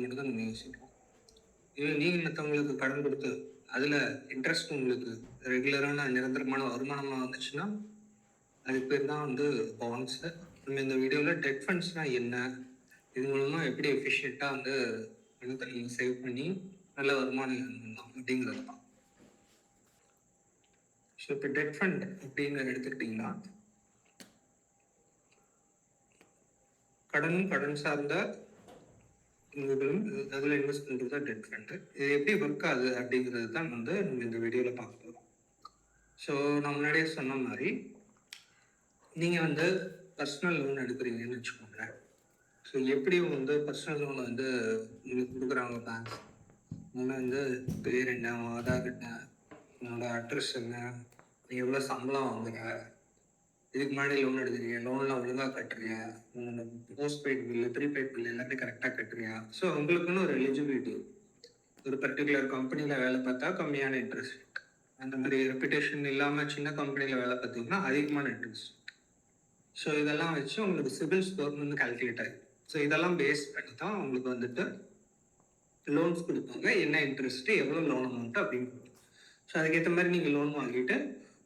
மட்டும் தான் நம்ம யோசிப்போம். இதுவே நீங்கள் மற்றவங்களுக்கு கடன் கொடுத்து அதில் இன்ட்ரெஸ்ட் உங்களுக்கு ரெகுலரான நிரந்தரமான வருமானமாக வந்துச்சுன்னா அதுக்கு பேர் தான் வந்து பாண்ட்ஸு. நம்ம இந்த வீடியோவில் டெட் ஃபண்ட்ஸ்னால் என்ன, இது மூலமாக எப்படி எஃபிஷியண்ட்டாக வந்து பணத்தை நீங்கள் சேவ் பண்ணி நல்ல வருமானம் பண்ணலாம் அப்படிங்கிறது தான். ஸோ இப்போ டெட் ஃபண்ட் அப்படின்னு எடுத்துக்கிட்டிங்கன்னா கடன் சார்ந்த இதுகளும் அதில் இன்வெஸ்ட் பண்ணுறது தான் டெட் ஃபண்டு. இது எப்படி ஒர்க் ஆகுது அப்படிங்கிறது தான் வந்து நம்ம இந்த வீடியோவில் பார்க்க போகிறோம். ஸோ நான் முன்னாடியே சொன்ன மாதிரி நீங்கள் வந்து பர்சனல் லோன் எடுக்கிறீங்கன்னு வச்சுக்கோங்களேன். ஸோ எப்படி வந்து பர்சனல் லோன் வந்து உங்களுக்கு கொடுக்குறாங்க பேங்க்ஸ், நீங்கள் வந்து பேர் என்ன, ஆதார் என்ன, என்னோட அட்ரஸ் என்ன, நீங்கள் எவ்வளோ சம்பளம் வாங்குற, இதுக்கு முன்னாடி லோன் எடுக்கிறீங்க, லோன்லாம் ஒழுங்காக கட்டுறியா, postpaid bill prepaid bill எல்லாமே கரெக்டாக கட்டுறியா. ஸோ உங்களுக்குன்னு ஒரு எலிஜிபிலிட்டி, ஒரு பர்டிகுலர் கம்பெனியில் வேலை பார்த்தா கம்மியான இன்ட்ரெஸ்ட், அந்த மாதிரி ரெப்புடேஷன் இல்லாமல் சின்ன கம்பெனியில் வேலை பார்த்தீங்கன்னா அதிகமான இன்ட்ரெஸ்ட். ஸோ இதெல்லாம் வச்சு உங்களுக்கு சிபில் ஸ்கோர் வந்து கால்குலேட் ஆகிடும். ஸோ இதெல்லாம் பேஸ் பண்ணி தான் உங்களுக்கு வந்துட்டு லோன்ஸ் கொடுப்பாங்க, என்ன இன்ட்ரெஸ்ட்டு, எவ்வளோ லோன் அமௌண்ட்டு அப்படின்னு. ஸோ அதுக்கேற்ற மாதிரி நீங்கள் லோன் வாங்கிட்டு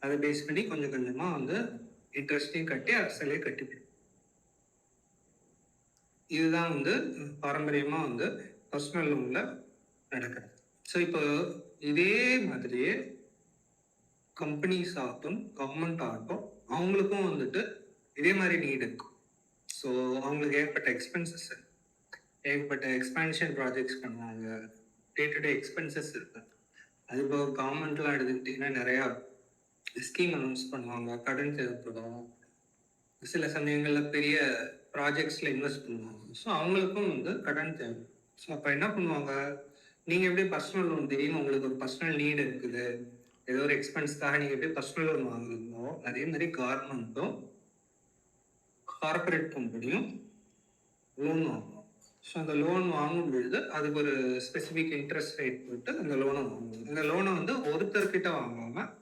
அதை பேஸ் பண்ணி கொஞ்சம் கொஞ்சமாக வந்து இன்ட்ரெஸ்ட்டையும் கட்டி அசலே கட்டிப்பிடும். இதுதான் வந்து பாரம்பரியமாக வந்து பர்சனல் லோனில் நடக்கிறது. ஸோ இப்போ இதே மாதிரியே கம்பெனிஸ் ஆகட்டும், கவர்மெண்ட் ஆகட்டும், அவங்களுக்கும் வந்துட்டு இதே மாதிரி நீட் இருக்கும். ஸோ அவங்களுக்கு ஏற்பட்ட எக்ஸ்பென்சஸ், ஏற்பட்ட எக்ஸ்பேன்ஷன் ப்ராஜெக்ட்ஸ் பண்ணுவாங்க, டே டு டே எக்ஸ்பென்சஸ் இருக்கு. அது இப்போ கவர்மெண்ட்லாம் எடுத்துக்கிட்டிங்கன்னா நிறையா ஸ்கீம் அனௌன்ஸ் பண்ணுவாங்க, கடன் தேவைப்படும், சில சமயங்களில் பெரிய ப்ராஜெக்ட்ஸில் இன்வெஸ்ட் பண்ணுவாங்க. ஸோ அவங்களுக்கும் வந்து கடன் தேவை. ஸோ அப்போ என்ன பண்ணுவாங்க, நீங்கள் எப்படி பர்சனல் லோன், திடீர்னு உங்களுக்கு ஒரு பர்சனல் நீடு இருக்குது, ஏதோ ஒரு எக்ஸ்பென்ஸ்க்காக நீங்கள் எப்படி பர்சனல் லோன் வாங்குவீங்களோ அதே மாதிரி கவர்மெண்ட்டும் கார்பரேட் கம்பெனியும் லோன் வாங்குவோம். ஸோ அந்த லோன் வாங்கும் பொழுது அதுக்கு ஒரு ஸ்பெசிஃபிக் இன்ட்ரெஸ்ட் ரேட் போட்டு அந்த லோனை வாங்குவோம். இந்த லோனை வந்து ஒருத்தர்கிட்ட வாங்காமல்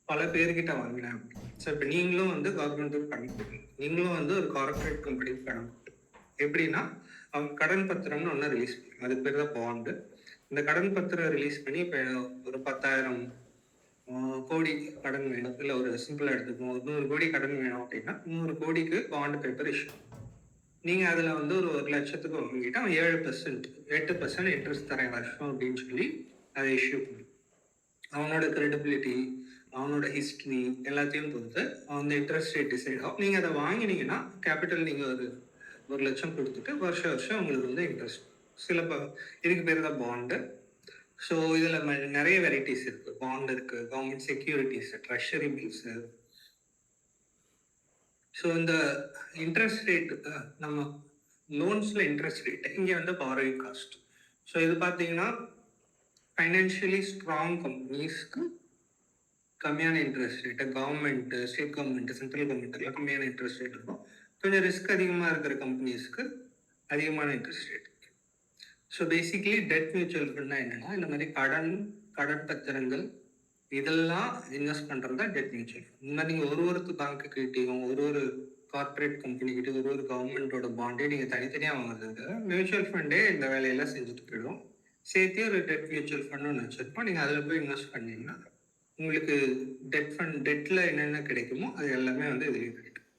பல பேர்கிட்ட வாங்கினேன். ஸோ இப்போ நீங்களும் வந்து கவர்மெண்ட்டுக்கு கடன் கொடுக்கணும், நீங்களும் வந்து ஒரு கார்பரேட் கம்பெனிக்கு கடன் கொடுக்கணும். எப்படின்னா அவங்க கடன் பத்திரம்னு ஒன்று ரிலீஸ் பண்ணுவாங்க, அதுக்கு பேர் தான் பாண்டு. இந்த கடன் பத்திரம் ரிலீஸ் பண்ணி இப்போ ஒரு 10,000 கோடி கடன் வேணும், இல்லை ஒரு சிம்பிளாக எடுத்துக்கணும், ஒரு 100 கோடி கடன் வேணும் அப்படின்னா 100 கோடிக்கு பாண்டு பேப்பர் இஷ்யூ. நீங்கள் அதில் வந்து ஒரு 1,00,000த்துக்கு வாங்கிட்டு அவன் 8% இன்ட்ரெஸ்ட் தரேன் வருஷம் அப்படின்னு சொல்லி அதை இஷ்யூ பண்ணி அவனோட கிரெடிபிலிட்டி, அவனோட ஹிஸ்ட்ரி எல்லாத்தையும் பொறுத்து அந்த இன்ட்ரெஸ்ட் ரேட் டிசைட் ஆகும். நீங்கள் அதை வாங்கினீங்கன்னா கேபிட்டல் நீங்கள் ஒரு 1,00,000 கொடுத்துட்டு வருஷம் உங்களுக்கு வந்து இன்ட்ரெஸ்ட். இதுக்கு பேர் தான் பாண்டு. ஸோ இதில் நிறைய வெரைட்டிஸ் இருக்குது. பாண்ட் இருக்குது, government securities, treasury bills. So இந்த இன்ட்ரெஸ்ட் ரேட், நம்ம லோன்ஸில் இன்ட்ரெஸ்ட் ரேட், இங்கே வந்து பாரோயிங் காஸ்ட். ஸோ இது பார்த்தீங்கன்னா ஃபைனான்ஷியலி ஸ்ட்ராங் கம்பெனிஸ்க்கு கம்மியான interest rate, government, state government, central கவர்மெண்ட்டுக்கெல்லாம் கம்மியான இன்ட்ரெஸ்ட் ரேட் இருக்கும். கொஞ்சம் ரிஸ்க் அதிகமாக இருக்கிற கம்பெனிஸ்க்கு அதிகமான interest rate. So basically debt mutual ஃபண்ட்னா என்னென்னா இந்த மாதிரி கடன் பத்திரங்கள் இதெல்லாம் இன்வெஸ்ட் பண்ணுறது தான் டெட் மியூச்சுவல் ஃபண்ட். இந்த மாதிரி நீங்கள் ஒரு பேங்க்கு கிட்டேயும் ஒரு கார்பரேட் கம்பெனிக்கிட்ட ஒரு கவர்மெண்ட்டோட பாண்டே நீங்கள் தனித்தனியாக வாங்குறதுக்கு மியூச்சுவல் ஃபண்டே இந்த வேலையெல்லாம் செஞ்சுட்டு போயிடும். சேர்த்தே ஒரு டெட் மியூச்சுவல் ஃபண்ட் ஒன்று வச்சுருப்போம். நீங்கள் அதில் போய் இன்வெஸ்ட் பண்ணிங்கன்னா உங்களுக்கு டெட்டில் என்னென்ன கிடைக்குமோ அது எல்லாமே வந்து இதுலேயே கிடைக்கும்.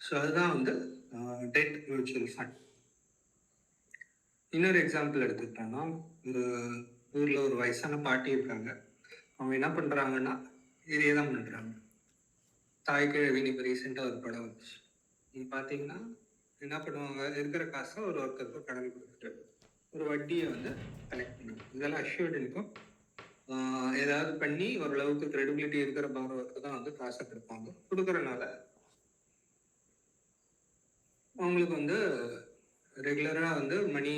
ஸோ அதுதான் வந்து டெட் மியூச்சுவல் ஃபண்ட். இன்னொரு எக்ஸாம்பிள் எடுத்துக்கிட்டோன்னா, ஒரு ஊரில் ஒரு வயசான பாட்டி இருக்காங்க. அவங்க என்ன பண்ணுறாங்கன்னா இதே தான் பண்ணுறாங்க. தாய்க்கிழவின்னு இப்போ ரீசெண்டாக ஒரு படம் வந்துச்சு. நீங்கள் பார்த்தீங்கன்னா என்ன பண்ணுவாங்க, இருக்கிற காசை ஒரு ஒருத்தருக்கு கடன் கொடுத்துட்டு ஒரு வட்டியை வந்து கலெக்ட் பண்ணுவாங்க. இதெல்லாம் அஷ்யூர்டு இருக்கும். ஏதாவது பண்ணி ஓரளவுக்கு கிரெடிபிலிட்டி இருக்கிற பாரோவருக்கு தான் வந்து காசை கொடுப்பாங்க. கொடுக்குறனால அவங்களுக்கு வந்து ரெகுலராக வந்து மணி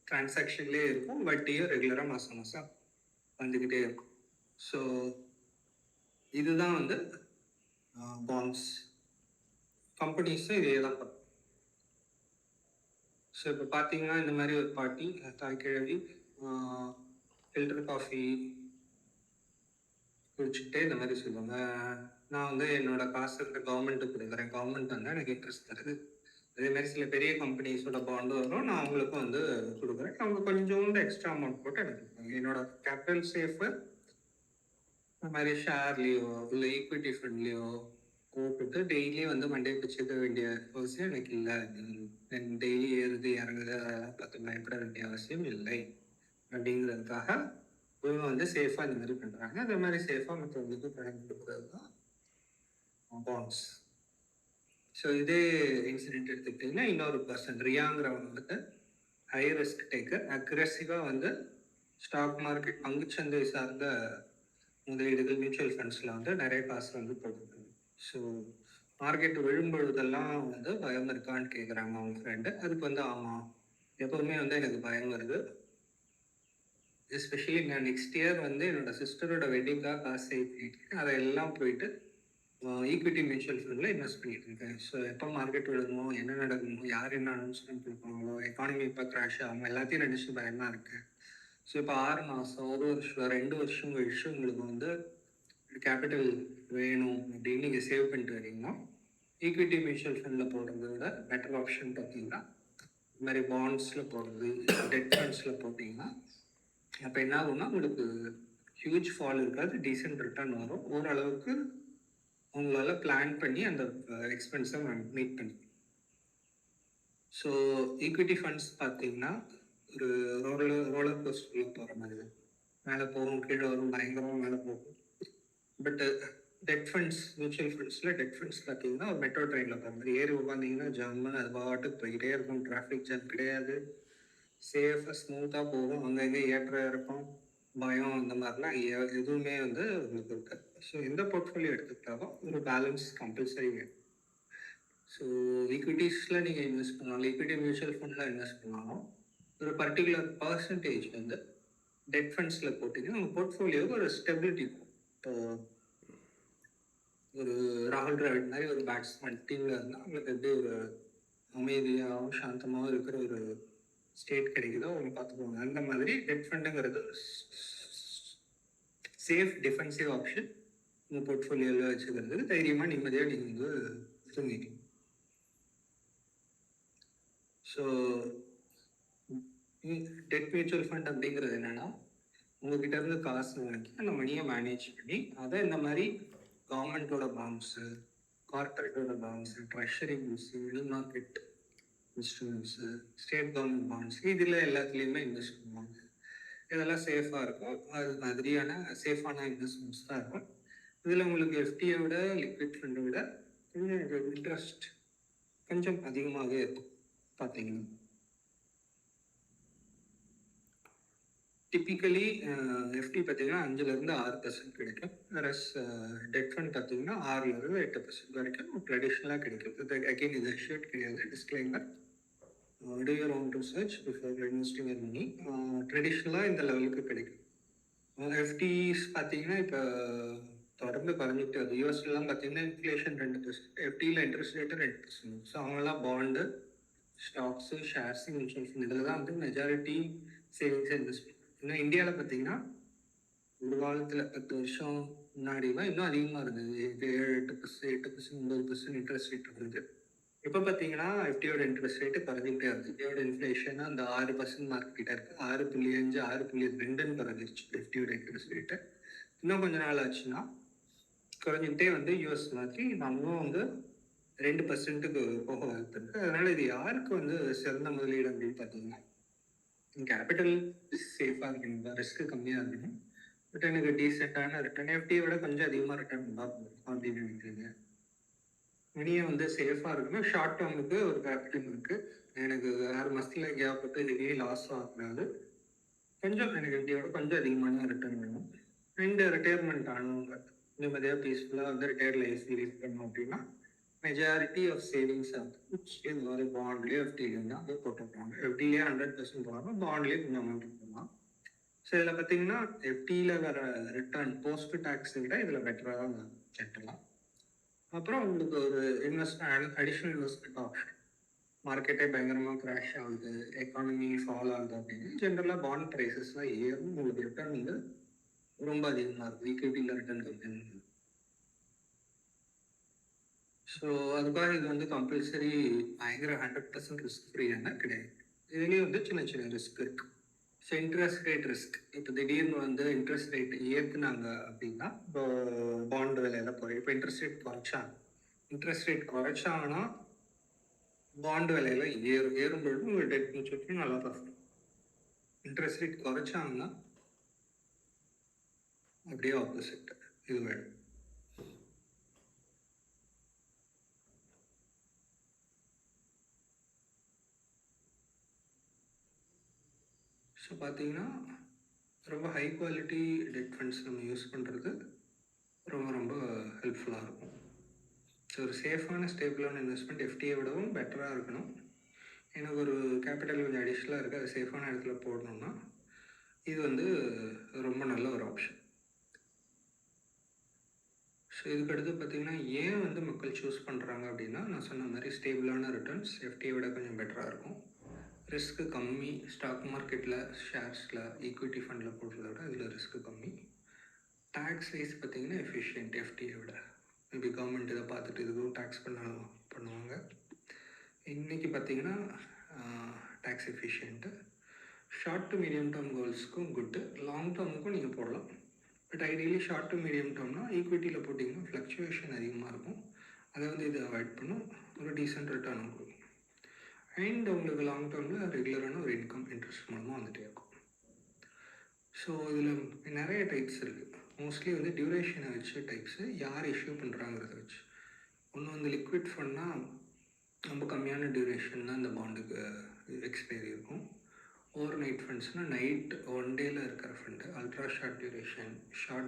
டிரான்சாக்ஷன்லேயே இருக்கும், வட்டியும் ரெகுலராக மாதம் வந்துக்கிட்டே இருக்கும். ஸோ இதுதான் வந்து பாண்ட்ஸ். கம்பெனிஸும் இதே தான் பண்ணும். ஸோ இப்போ பார்த்தீங்கன்னா இந்த மாதிரி ஒரு பாட்டி தாய்க்கிழவி ஃபில்டர் காஃபி குடிச்சுக்கிட்டே இந்த மாதிரி சொல்லுவாங்க, நான் வந்து என்னோட காசு இருக்க கவர்மெண்ட்டுக்கு கொடுக்குறேன், கவர்மெண்ட் வந்து எனக்கு இன்ட்ரெஸ்ட் தருது, அதே மாதிரி சில பெரிய கம்பெனிஸோட பாண்டு வரும், நான் அவங்களுக்கும் வந்து கொடுக்குறேன். அவங்க கொஞ்சோண்டு எக்ஸ்ட்ரா அமௌண்ட் போட்டு எனக்கு கொடுப்பாங்க. என்னோட கேபிட்டல் சேஃபை இந்த மாதிரி ஷேர்லேயோ இல்லை ஈக்விட்டி ஃபண்ட்லேயோ போட்டுட்டு டெய்லி வந்து மண்டே பிச்சுக்க வேண்டிய அவசியம் எனக்கு இல்லை. டெய்லி ஏறுது இறங்குது அதெல்லாம் பார்த்து பயப்பட வேண்டிய அவசியம் இல்லை அப்படிங்கிறதுக்காக இவங்க வந்து சேஃபாக இந்த மாதிரி பண்ணுறாங்க. அதே மாதிரி சேஃபாக மற்றவங்களுக்கு பணம் கொடுக்குறது தான் பாண்ட்ஸ். ஸோ இதே இன்சிடென்ட் எடுத்துக்கிட்டிங்கன்னா இன்னொரு பர்சன் ரியாங்கிறவங்க வந்து ஹை ரிஸ்க் டேக்கர், அக்ரெசிவாக வந்து ஸ்டாக் மார்க்கெட் பங்குச்சந்தை சார்ந்த முதலீடுகள் மியூச்சுவல் ஃபண்ட்ஸில் வந்து நிறைய காசு வந்து போட்டுருக்காங்க. ஸோ மார்க்கெட் விழும்பொழுதெல்லாம் வந்து பயம் இருக்கான்னு கேட்குறாங்க அவங்க ஃப்ரெண்டு. அதுக்கு வந்து ஆமாம், எப்போவுமே வந்து எனக்கு பயம் வருது. எஸ்பெஷலி நான் நெக்ஸ்ட் இயர் வந்து என்னோட சிஸ்டரோட வெட்டிங்காக காசு சேவ் பண்ணிட்டு அதெல்லாம் போயிட்டு ஈக்விட்டி மியூச்சுவல் ஃபண்டில் இன்வெஸ்ட் பண்ணிட்டு இருக்கேன். ஸோ எப்போ மார்க்கெட் விழுமோ, என்ன நடக்குமோ, யார் என்ன அனௌன்ஸ்மெண்ட் கொடுப்பாங்களோ, எக்கானமி இப்போ கிராஷ் ஆகும், எல்லாத்தையும் நினச்சி பயமாக இருக்குது. ஸோ இப்போ 6 மாதம், 1 வருஷம், 2 வருஷம் கழிச்சு உங்களுக்கு வந்து கேபிட்டல் வேணும் அப்படின்னு நீங்கள் சேவ் பண்ணிட்டு வரீங்கன்னா ஈக்விட்டி மியூச்சுவல் ஃபண்டில் போடுறத விட பெட்டர் ஆப்ஷன் பார்த்தீங்கன்னா இந்த மாதிரி பாண்ட்ஸில் போடுறது, டெட் ஃபண்ட்ஸில் போட்டிங்கன்னா அப்போ என்ன ஆகும்னா உங்களுக்கு ஹியூஜ் ஃபால் இருக்காது, டீசென்ட் ரிட்டர்ன் வரும். ஓரளவுக்கு உங்களால் பிளான் பண்ணி அந்த எக்ஸ்பென்ஸை மீட் பண்ணி. ஸோ ஈக்விட்டி ஃபண்ட்ஸ் பார்த்தீங்கன்னா ஒரு ரோலர் கோஸ்டரில் போகிற மாதிரி தான், மேலே போகும் கீழே வரும், பயங்கரமாக மேலே போகும். பட் டெட் ஃபண்ட்ஸ், மியூச்சுவல் ஃபண்ட்ஸில் டெட் ஃபண்ட்ஸ் பார்த்தீங்கன்னா ஒரு மெட்ரோ ட்ரெயினில் போகிற மாதிரி ஏறி உட்காந்திங்கன்னா ஜம்முன்னு அது பாட்டுக்கு போய்கிட்டே இருக்கும். டிராஃபிக் ஜாம் கிடையாது, சேஃபாக ஸ்மூத்தாக போகும். அங்கங்கே ஏற்ற இருக்கும், பயம் அந்த மாதிரிலாம் எதுவுமே வந்து உங்களுக்கு இருக்காது. ஸோ எந்த போர்ட்ஃபோலியோ எடுத்துக்கிட்டாலும் ஒரு பேலன்ஸ் கம்பல்சரி வேணும். ஸோ ஈக்விட்டிஸில் நீங்கள் இன்வெஸ்ட் பண்ணாலும், ஈக்விட்டி மியூச்சுவல் ஃபண்டில் இன்வெஸ்ட் பண்ணாலும் ஒரு பர்டிகுலர் பர்சன்டேஜ் வந்து டெட் ஃபண்ட்ஸில் போட்டிங்கன்னா உங்கள் போர்ட்ஃபோலியோவுக்கு ஒரு ஸ்டெபிலிட்டி இருக்கும். இப்போ ஒரு ராகுல் டிராவிட் மாதிரி ஒரு பேட்ஸ்மேன் டீமில் இருந்தால் உங்களுக்கு எப்படி ஒரு அமைதியாகவும் சாந்தமாகவும் இருக்கிற ஒரு ஸ்டேட் கிடைக்குதோ அவங்க பார்த்துக்கோங்க. அந்த மாதிரி டெட் ஃபண்டுங்கிறது சேஃப் டிஃபென்சிவ் ஆப்ஷன் உங்கள் போர்ட்ஃபோலியோவில் வச்சுக்கிறது தைரியமாக நிம்மதியாக நீங்கள் வந்து தூங்கிக்கலாம். ஸோ டெட் மியூச்சுவல் ஃபண்ட் அப்படிங்கிறது என்னென்னா உங்ககிட்ட இருந்து காசு வாங்கி அந்த மணியை மேனேஜ் பண்ணி அதை இந்த மாதிரி கவர்மெண்ட்டோட பாண்ட்ஸு, கார்பரேட்டோட bonds, treasury bonds, money market instruments, state government bonds, இதில் எல்லாத்துலேயுமே இன்வெஸ்ட் பண்ணுவாங்க. இதெல்லாம் சேஃபாக இருக்கும். அது மாதிரியான சேஃபான இன்வெஸ்ட்மெண்ட்ஸ் தான் இருக்கும். இதில் உங்களுக்கு எஃப்டியை விட லிக்விட் ஃபண்டை விட கொஞ்சம் இன்ட்ரெஸ்ட் கொஞ்சம் அதிகமாகவே இருக்கும். பார்த்தீங்கன்னா டிப்பிக்கலி எஃப்டி பார்த்தீங்கன்னா 5-6% கிடைக்கும். ரஸ் டெட் ஃபண்ட் பார்த்தீங்கன்னா 6-8% வரைக்கும் ட்ரெடிஷ்னலாக கிடைக்கும். இது அகெயின் இது ஷர்ட் கிடையாது, disclaimer. Do your own research before investing your money. ட்ரெடிஷ்னலாக இந்த லெவலுக்கு கிடைக்கும். எஃப்டிஸ் பார்த்தீங்கன்னா இப்போ தொடர்ந்து குறைஞ்சிட்டு வருது. யூஎஸ்லாம் பார்த்தீங்கன்னா இன்ஃப்ளேஷன் 2%, எஃப்டியில் இன்ட்ரெஸ்ட் ரேட்டு 2%. ஸோ அவங்களாம் bond, stocks, shares, mutual fund இதில் தான் வந்து மெஜாரிட்டி சேவிங்ஸ் இன்வெஸ்ட். இன்னும் இந்தியாவில் பார்த்தீங்கன்னா ஒரு காலத்தில் 10 வருஷம் முன்னாடிலாம் இன்னும் அதிகமாக இருந்தது. 7-8%, 8%, 9% இன்ட்ரெஸ்ட் ரேட் இருந்தது. இப்போ பார்த்தீங்கன்னா எஃப்டியோட இன்ட்ரெஸ்ட் ரேட்டு குறைஞ்சிக்கிட்டே வருது. எஃப்டியோட இன்ஃப்ளேஷன் அந்த 6% மார்க் கிட்ட இருக்குது. 6.5, 6.2 குறைஞ்சிருச்சு எஃப்டியோட இன்ட்ரெஸ்ட் ரேட்டு. இன்னும் கொஞ்ச நாள் ஆச்சுன்னா குறைஞ்சிக்கிட்டே வந்து யூஎஸ் மாதிரி நம்மளும் வந்து 2%க்கு போக வாய்ப்பு இருக்குது. அதனால் இது யாருக்கு வந்து சிறந்த முதலீடு அப்படின்னு பார்த்தீங்கன்னா கேபிட்டல் சேஃபாக இருக்கணும், ரிஸ்க்கு கம்மியாக இருக்கணும், பட் எனக்கு டீசெண்டான ரிட்டர்ன் எஃப்டியை விட கொஞ்சம் அதிகமாக ரிட்டர்ன் பார்க்கணும் அப்படின்னு நினைக்கிறீங்க. மணியை வந்து சேஃபாக இருக்கணும். ஷார்ட் டேர்முக்கு ஒரு கேபிட்டல் இருக்குது, எனக்கு 6 மாதத்தில் கேப்பட்டு ஹெவி லாஸ் ஆகக்கூடாது, கொஞ்சம் எனக்கு எஃப்டியோட கொஞ்சம் அதிகமான ரிட்டர்ன் வேணும். ரெண்டு ரிட்டையர்மெண்ட் ஆனவங்க நிம்மதியாக பீஸ்ஃபுல்லாக வந்து ரிட்டையர் லைஃப் லீட் பண்ணணும் அப்படின்னா மெஜாரிட்டி ஆஃப் சேவிங்ஸ் இந்த மாதிரி பாண்ட்லேயே எஃப்டிலேயும் தான் போய் போட்டுருப்பாங்க. எஃப்டிலேயே 100% போகாமல் பாண்ட்லேயே கொஞ்சம் அமௌண்ட் போடலாம். ஸோ இதில் பார்த்தீங்கன்னா எஃப்டியில் வர ரிட்டர்ன் போஸ்ட் டேக்ஸை விட இதில் பெட்டராக தான் கட்டலாம். அப்புறம் உங்களுக்கு ஒரு அடிஷ்னல் இன்வெஸ்ட்மெண்ட் ஆப்ஷன், மார்க்கெட்டே பயங்கரமாக கிராஷ் ஆகுது, எக்கானமி ஃபால் ஆகுது அப்படின்னு ஜென்ரலாக பாண்ட் ப்ரைஸஸ்லாம் ஏறும், உங்களுக்கு ரிட்டர்ன் வந்து ரொம்ப அதிகமாக இருக்கும். ஈக்விட்டியில் ரிட்டர்ன் கம்மியாக. ஸோ அதுக்காக இது வந்து கம்பல்சரி பயங்கர 100% ரிஸ்க் ஃப்ரீயான கிடையாது. இதுலேயும் வந்து சின்ன சின்ன ரிஸ்க் இருக்கு. So interest rate risk. இப்போ திடீர்னு வந்து இன்ட்ரெஸ்ட் ரேட் ஏற்றுனாங்க அப்படின்னா, இப்போ பாண்ட் விலையில குறையும். இப்போ இன்ட்ரெஸ்ட் ரேட் குறைச்சாங்கன்னா பாண்ட் விலையில ஏறும்பொழுது உங்கள் டெட் மியூச்சுவலுக்கு நல்லா பர்ஃபார்ம். இன்ட்ரெஸ்ட் ரேட் குறைச்சாங்கன்னா அப்படியே ஆப்போசிட் இது வேணும். ஸோ பார்த்தீங்கன்னா ரொம்ப ஹை குவாலிட்டி டெட் ஃபண்ட்ஸ் நம்ம யூஸ் பண்ணுறது ரொம்ப ரொம்ப ஹெல்ப்ஃபுல்லாக இருக்கும். ஸோ ஒரு சேஃபான ஸ்டேபிளான இன்வெஸ்ட்மெண்ட் எஃப்டியை விடவும் பெட்டராக இருக்கணும். எனக்கு ஒரு கேபிட்டல் கொஞ்சம் அடிஷ்னலாக இருக்குது, அது சேஃபான இடத்துல போடணுன்னா இது வந்து ரொம்ப நல்ல ஒரு ஆப்ஷன். ஸோ இதுக்கடுத்து பார்த்திங்கன்னா ஏன் வந்து மக்கள் சூஸ் பண்ணுறாங்க அப்படின்னா, நான் சொன்ன மாதிரி ஸ்டேபிளான ரிட்டர்ன்ஸ் எஃப்டியை விட கொஞ்சம் பெட்டராக இருக்கும். ரிஸ்க்கு கம்மி. ஸ்டாக் மார்க்கெட்டில், ஷேர்ஸில், ஈக்விட்டி ஃபண்டில் போடுறத விட இதில் ரிஸ்க்கு கம்மி. டேக்ஸ் வைஸ் பார்த்திங்கன்னா எஃபிஷியன்ட் எஃப்டியை விட. மேபி கவர்மெண்ட் இதை பார்த்துட்டு இதுக்கும் டேக்ஸ் பண்ணுவாங்க. இன்றைக்கி பார்த்திங்கன்னா tax efficient. Short to medium term கோல்ஸ்க்கும் குட்டு, லாங் டேர்முக்கும் நீங்கள் போடலாம். But ideally short to medium டேர்ம்னா ஈக்விட்டியில் போட்டிங்கன்னா ஃப்ளக்சுவேஷன் அதிகமாக இருக்கும். அதை வந்து இதை அவாய்ட் பண்ணும், ஒரு டீசென்ட் ரிட்டர்னும் கொடுக்கும். அண்ட் உங்களுக்கு லாங் டேர்மில் ரெகுலரான ஒரு இன்கம் இன்ட்ரெஸ்ட் மூலமாக வந்துகிட்டே இருக்கும். ஸோ இதில் நிறைய டைப்ஸ் இருக்குது. மோஸ்ட்லி வந்து டியூரேஷனை வச்சு டைப்ஸு, யார் இஷ்யூ பண்ணுறாங்கிறத வச்சு. ஒன்று வந்து லிக்விட் ஃபண்ட்னால் ரொம்ப கம்மியான டியூரேஷன் தான் இந்த பாண்டுக்கு எக்ஸ்பைரி இருக்கும். ஓவர் நைட் ஃபண்ட்ஸ்னால் நைட் ஒன் டேயில் இருக்கிற ஃபண்டு. அல்ட்ரா ஷார்ட்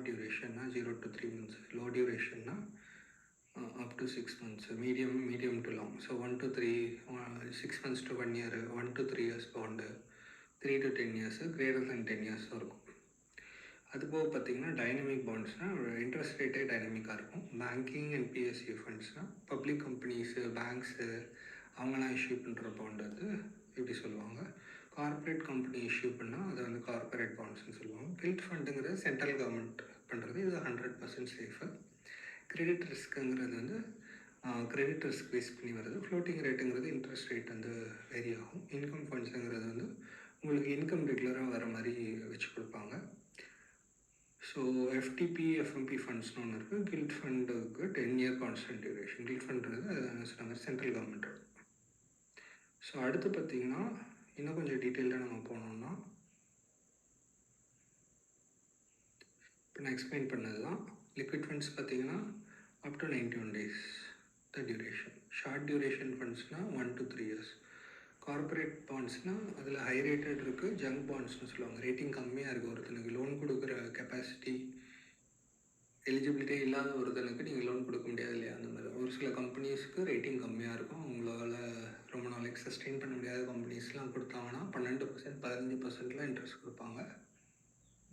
டியூரேஷன்னா 0 to 3 months. லோ டியூரேஷன்னா up to 6 months. medium to long. So 1 to 3, 6 months to 1 year, 1 to 3 years bond, 3 to 10 years, greater than 10 years இருக்கும். அதுபோக பார்த்திங்கன்னா டைனமிக் பாண்ட்ஸ்னால் இன்ட்ரெஸ்ட் ரேட்டே டைனமிக்காக இருக்கும். பேங்கிங் அண்ட் பிஎஸ்சி ஃபண்ட்ஸ்னால் பப்ளிக் கம்பெனிஸு, பேங்க்ஸு அவங்களாம் இஷ்யூ பண்ணுற பாண்ட் அது எப்படி சொல்லுவாங்க. கார்ப்பரேட் கம்பெனி இஷ்யூ பண்ணால் அதை வந்து கார்ப்பரேட் பாண்ட்ஸ்னு சொல்லுவாங்க. கில்ட் ஃபண்டுங்கிறது சென்ட்ரல் கவர்மெண்ட் பண்ணுறது, இது 100% சேஃபு. கிரெடிட் ரிஸ்க்குங்கிறது வந்து கிரெடிட் ரிஸ்க் பேஸ் பண்ணி வருது. ஃப்ளோட்டிங் ரேட்டுங்கிறது இன்ட்ரெஸ்ட் ரேட் வந்து வேரி ஆகும். இன்கம் ஃபண்ட்ஸுங்கிறது வந்து உங்களுக்கு இன்கம் ரெகுலராக வர மாதிரி வச்சு கொடுப்பாங்க. ஸோ எஃப்டிபி, எஃப்எம்பி ஃபண்ட்ஸ்னு ஒன்று இருக்குது. கில்ட் ஃபண்டுக்கு 10 year கான்ஸ்டன்ட் டியூரேஷன். கில்ட் ஃபண்டுங்கிறது சொன்ன மாதிரி சென்ட்ரல் கவர்மெண்ட்டோட. ஸோ அடுத்து பார்த்திங்கன்னா இன்னும் கொஞ்சம் டீட்டெயில்டாக நம்ம போனோம்னா, இப்போ நான் எக்ஸ்பிளைன் பண்ணது தான். லிக்விட் ஃபண்ட்ஸ் பார்த்திங்கன்னா up to 91 days the duration. Short duration ஃபண்ட்ஸ்னால் 1 to 3 years. கார்ப்பரேட் பாண்ட்ஸ்னால் அதில் ஹை ரேட்டட் இருக்குது, ஜங்க் பாண்ட்ஸ்னு சொல்லுவாங்க. ரேட்டிங் கம்மியாக இருக்குது, ஒருத்தனுக்கு லோன் கொடுக்குற கெப்பாசிட்டி எலிஜிபிலிட்டி இல்லாத ஒருத்தனுக்கு நீங்கள் லோன் கொடுக்க முடியாது இல்லையா. அந்த மாதிரி ஒரு சில கம்பெனிஸ்க்கு ரேட்டிங் கம்மியாக இருக்கும், அவங்களால ரொம்ப நாளைக்கு சஸ்டெயின் பண்ண முடியாத கம்பெனிஸ்லாம் கொடுத்தாங்கன்னா 12%, 15% இன்ட்ரெஸ்ட் கொடுப்பாங்க.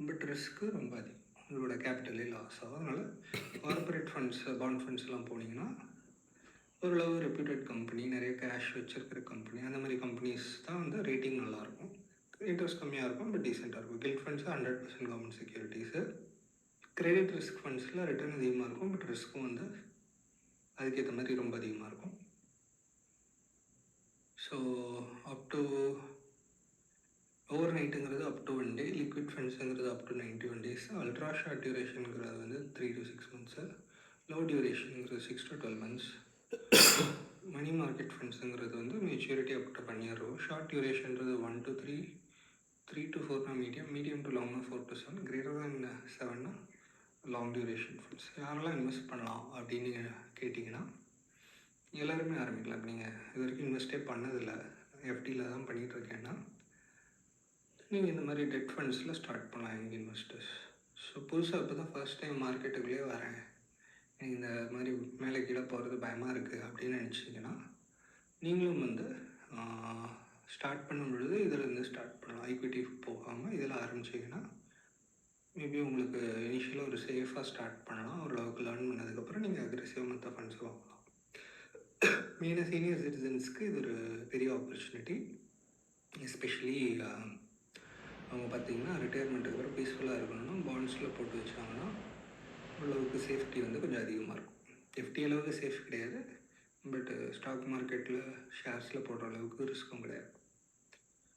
பட் ரிஸ்க்கு ரொம்ப அதிகம், உங்களோட கேபிட்டலே லாஸ் ஆகும். அதனால் கார்ப்பரேட் ஃபண்ட்ஸ், பாண்ட் ஃபண்ட்ஸ்லாம் போனீங்கன்னா ஓரளவு ரெப்யூட்டட் கம்பெனி, நிறைய கேஷ் வச்சுருக்கிற கம்பெனி, அந்த மாதிரி கம்பெனிஸ் தான் வந்து ரேட்டிங் நல்லாயிருக்கும். இன்ட்ரெஸ்ட் கம்மியாக இருக்கும், பட் டீசெண்டாக இருக்கும். Gilt funds 100% government securities. Credit risk ஃபண்ட்ஸில் ரிட்டர்ன் அதிகமாக இருக்கும், பட் ரிஸ்க்கும் வந்து அதுக்கேற்ற மாதிரி ரொம்ப அதிகமாக இருக்கும். ஸோ அப் டு ஓவர் நைட்டுங்கிறது அப் டு 1 day, லிக்விட் ஃபண்ட்ஸுங்கிறது up to 91 days, ultra short டியூரேஷனுங்கிறது வந்து 3 to 6 months, லோ டியூரேஷனுங்கிறது 6 to 12 months. மணி மார்க்கெட் ஃபண்ட்ஸுங்கிறது வந்து maturity up to 1 year. Short டியூரேஷன்றது 1 to 3, 3 to 4 மீடியம் டு லாங்னா 4 to 7, கிரேட்டர் தேன் 7னா லாங் டியூரேஷன் ஃபண்ட்ஸ். யாரெல்லாம் இன்வெஸ்ட் பண்ணலாம் அப்படின்னு கேட்டிங்கன்னா எல்லாருமே ஆரம்பிக்கலாம். இப்போ நீங்கள் இது வரைக்கும் இன்வெஸ்டே பண்ணதில்லை, எஃப்டியில் தான் பண்ணிகிட்ருக்கேன்னா நீங்கள் இந்த மாதிரி டெட் ஃபண்ட்ஸில் ஸ்டார்ட் பண்ணலாம் எங்கள் இன்வெஸ்டர்ஸ். ஸோ புதுசாக இப்போ தான் ஃபர்ஸ்ட் டைம் மார்க்கெட்டுக்குள்ளே வரேன், இந்த மாதிரி மேலே கீழே போகிறது பயமாக இருக்குது அப்படின்னு நினச்சிங்கன்னா நீங்களும் வந்து ஸ்டார்ட் பண்ணும் பொழுது இதிலேருந்து ஸ்டார்ட் பண்ணலாம். ஈக்விட்டி போகாமல் இதில் ஆரம்பிச்சிங்கன்னா மேபி உங்களுக்கு இனிஷியலாக ஒரு சேஃபாக ஸ்டார்ட் பண்ணலாம். ஓரளவுக்கு லேர்ன் பண்ணதுக்கப்புறம் நீங்கள் அக்ரெசிவாக மற்ற ஃபண்ட்ஸ் வாங்கலாம். மெயினாக சீனியர் சிட்டிசன்ஸ்க்கு இது ஒரு பெரிய ஆப்பர்ச்சுனிட்டி. எஸ்பெஷலி அவங்க பார்த்திங்கன்னா ரிட்டையர்மெண்ட்டுக்கு அப்புறம் பீஸ்ஃபுல்லாக இருக்கணும்னா பாண்ட்ஸில் போட்டு வச்சாங்கன்னா ஓரளவுக்கு சேஃப்டி வந்து கொஞ்சம் அதிகமாக இருக்கும். எஃப்டி அளவுக்கு சேஃப் கிடையாது, பட் ஸ்டாக் மார்க்கெட்டில் ஷேர்ஸில் போடுற அளவுக்கு ரிஸ்க்கும் கிடையாது.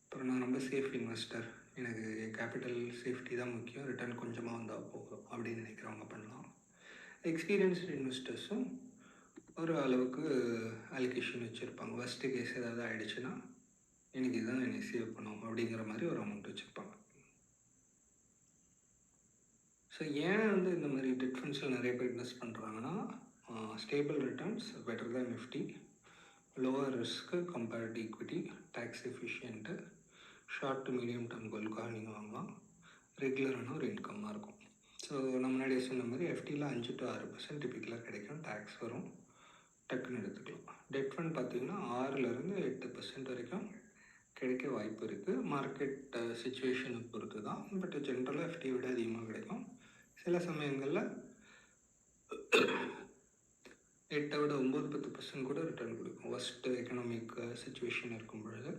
அப்புறம் நான் ரொம்ப சேஃப் இன்வெஸ்டர், எனக்கு கேபிட்டல் சேஃப்டி தான் முக்கியம், ரிட்டர்ன் கொஞ்சமாக வந்தால் போதும் அப்படின்னு நினைக்கிறவங்க பண்ணலாம். எக்ஸ்பீரியன்ஸ்டு இன்வெஸ்டர்ஸும் ஒரு அளவுக்கு அலோகேஷன் வச்சுருப்பாங்க. ஃபஸ்ட்டு கேஸ் ஏதாவது ஆகிடுச்சுன்னா எனக்கு இதுதான் என்னை சேவ் பண்ணும் அப்படிங்கிற மாதிரி ஒரு அமௌண்ட் வச்சுருப்பாங்க. ஸோ ஏன் வந்து இந்த மாதிரி டெட் ஃபண்ட்ஸில் நிறைய பேர் இன்வெஸ்ட் பண்ணுறாங்கன்னா, stable returns better than Nifty, lower risk compared equity, tax efficient, short to medium term கோலுக்காக நீங்கள் வாங்கலாம், ரெகுலரான ஒரு இன்கம்மாக இருக்கும். ஸோ நம்ம முன்னாடியே சொன்ன மாதிரி எஃப்டியில் 5 to 6% டிப்பிக்கலாக கிடைக்கும், டேக்ஸ் வரும், டக்குன்னு எடுத்துக்கலாம். டெட் ஃபண்ட் பார்த்திங்கன்னா 6லேருந்து 8% வரைக்கும் கிடைக்க வாய்ப்பு இருக்குது. மார்க்கெட் சுச்சுவேஷனை பொறுத்து தான், பட் ஜென்ரலாக எஃப்டி விட அதிகமாக கிடைக்கும். சில சமயங்களில் 8 விட 9-10% கூட ரிட்டர்ன் கொடுக்கும் ஃபஸ்ட்டு எக்கனாமிக் சுச்சுவேஷன் இருக்கும் பொழுது.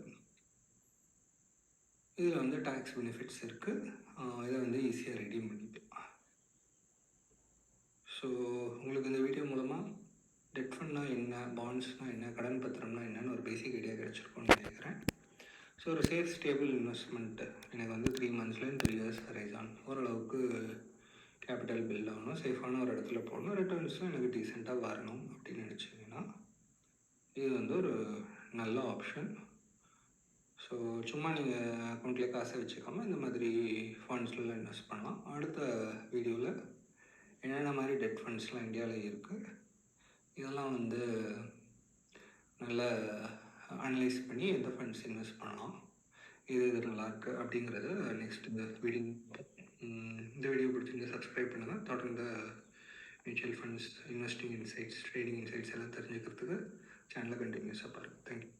இதில் வந்து டேக்ஸ் பெனிஃபிட்ஸ் இருக்குது, இதை வந்து ஈஸியாக ரெடீம் பண்ணிக்கலாம். ஸோ உங்களுக்கு இந்த வீடியோ மூலமாக டெட் ஃபண்ட்னா என்ன, பாண்ட்ஸ்னால் என்ன, கடன் பத்திரம்னா என்னன்னு ஒரு பேசிக் ஐடியா கிடச்சிருக்கோன்னு நினைக்கிறேன். ஸோ ஒரு சேஃப் ஸ்டேபிள் இன்வெஸ்ட்மெண்ட்டு எனக்கு வந்து 3 monthsலேருந்து 3 years ஹரைசான் ஓரளவுக்கு கேபிட்டல் பில்ட் ஆகணும், சேஃபான ஒரு இடத்துல போகணும், ரிட்டர்ன்ஸும் எனக்கு டீசெண்டாக வரணும் அப்படின்னு நினச்சிங்கன்னா இது வந்து ஒரு நல்ல ஆப்ஷன். ஸோ சும்மா நீங்கள் அக்கௌண்ட்லேயே காசை வச்சுக்காமல் இந்த மாதிரி ஃபண்ட்ஸ்லாம் இன்வெஸ்ட் பண்ணலாம். அடுத்த வீடியோவில் என்னென்ன மாதிரி டெட் ஃபண்ட்ஸ்லாம் இந்தியாவில் இருக்குது இதெல்லாம் வந்து நல்லா அனலைஸ் பண்ணி எந்த ஃபண்ட்ஸ் இன்வெஸ்ட் பண்ணலாம், இது நல்லாயிருக்கு அப்படிங்கிறத நெக்ஸ்ட் இந்த வீடியோ பிடிச்சிருந்து சப்ஸ்கிரைப் பண்ணுங்கள். தொடர்ந்து mutual funds, investing insights, trading insights எல்லாம் தெரிஞ்சுக்கிறதுக்கு சேனலை கண்டினியூஸாக பாருங்கள். தேங்க்யூ.